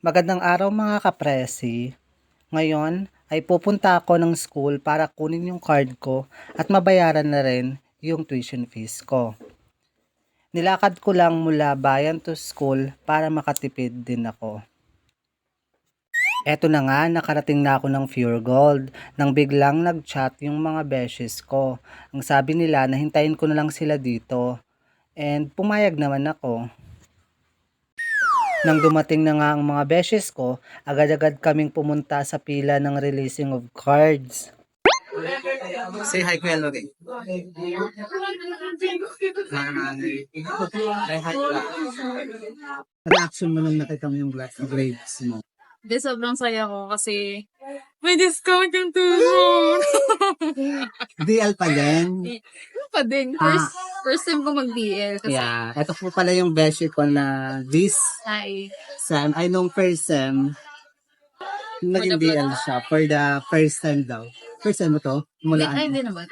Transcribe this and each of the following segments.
Magandang araw mga kapresi. Ngayon ay pupunta ako ng school para kunin yung card ko at mabayaran na rin yung tuition fees ko. Nilakad ko lang mula bayan to school para makatipid din ako. Eto na nga, nakarating na ako ng Pure Gold nang biglang nag-chat yung mga beshes ko. Ang sabi nila na hintayin ko na lang sila dito and pumayag naman ako. Nang dumating na nga ang mga beshes ko, agad-agad kaming pumunta sa pila ng releasing of cards. Say hi, Kuya Lori. Say hi. Reaction mo nung nakita mo yung grades mo? Hindi, sobrang saya ko kasi may discount yung tuition. DL pa din? Ano pa din? First time ko mag-DL. Kasi Yeah. Ito po pala yung beshi ko na this ay, sem. Ay, nung first sem, naging DL siya for the first time daw. First sem mo to? Mula hindi naman.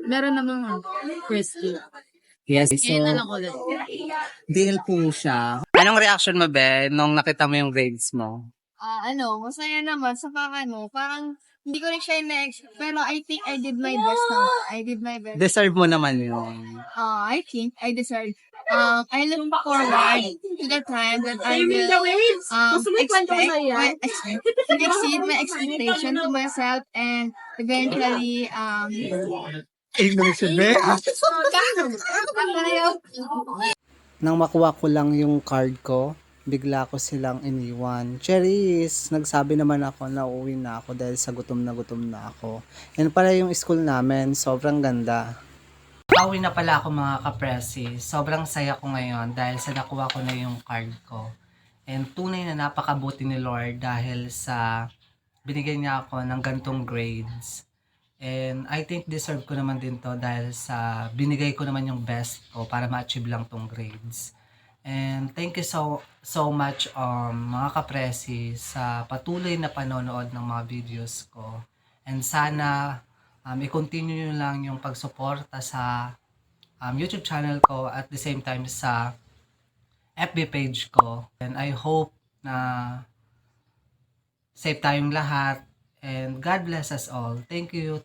Meron namang first year. Yes. Ngayon na lang So, ulit. DL po siya. Anong reaction mo, be, nung nakita mo yung grades mo? Masaya naman sa parang hindi ko rin siya na-expect. Pero I think I did my best naman. I did my best. Deserve mo naman yun. I think I deserve. I look forward to the time that I will exceed my expectation to myself and eventually English, be. Nang makuha ko lang yung card ko, bigla ko silang iniwan. Cheris, nagsabi naman ako na uuwi na ako dahil sa gutom na ako. Yan pala yung school namin, sobrang ganda. Pauwi na pala ako mga kapresi. Sobrang saya ko ngayon dahil sa nakuha ko na yung card ko. And tunay na napakabuti ni Lord dahil sa binigay niya ako ng gantong grades. And I think deserve ko naman din to dahil sa binigay ko naman yung best ko para ma-achieve lang tong grades. And thank you so much mga kapresi sa patuloy na panonood ng mga videos ko. And sana i-continue nyo lang yung pagsuporta sa YouTube channel ko at the same time sa FB page ko. And I hope na safe tayong lahat. And God bless us all. Thank you.